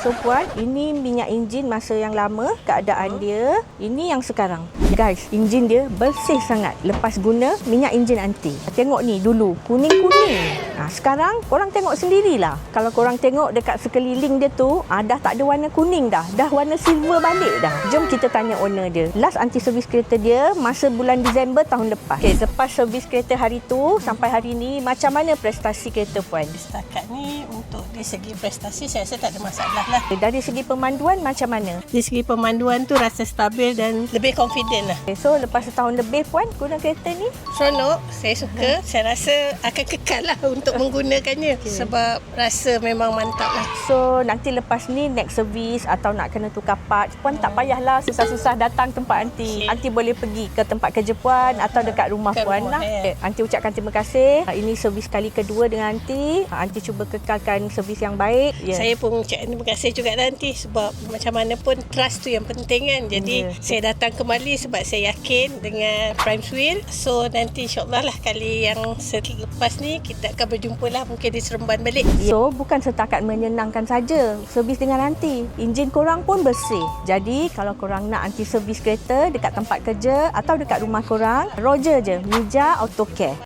So puan, ini minyak enjin masa yang lama, keadaan dia. Ini yang sekarang. Guys, enjin dia bersih sangat lepas guna minyak enjin anti. Tengok ni dulu, kuning-kuning. Sekarang korang tengok sendirilah. Kalau korang tengok dekat sekeliling dia tu, dah tak ada warna kuning dah. Dah warna silver balik dah. Jom kita tanya owner dia. Last anti servis kereta dia masa bulan Disember tahun lepas. Okay, lepas servis kereta hari tu sampai hari ni, macam mana prestasi kereta puan? Setakat ni untuk dari segi prestasi saya rasa tak ada masalah lah. Dari segi pemanduan macam mana? Dari segi pemanduan tu rasa stabil dan lebih confident lah. Okay, so lepas setahun lebih puan guna kereta ni? Seronok, saya suka. Saya rasa akan kekal lah untuk menggunakannya. Sebab rasa memang mantap lah. So nanti lepas ni next service atau nak kena tukar part, puan tak payahlah susah-susah datang tempat anti. Anti boleh pergi ke tempat kerja puan atau dekat rumah puan lah. Anti ucapkan terima kasih. Ini servis kali kedua dengan anti. Anti cuba kekalkan servis yang baik. Saya pun ucapkan terima kasih juga nanti sebab macam mana pun trust tu yang penting kan. Jadi saya datang kembali sebab saya yakin dengan Prime Wheel. So nanti insyaAllah lah kali yang selepas ni kita akan berjumpa lah mungkin di Seremban balik. So bukan setakat menyenangkan saja servis dengan anti. Enjin korang pun bersih. Jadi kalau korang nak anti servis kereta dekat tempat kerja atau dekat rumah korang, Roger je, Mija Auto Care.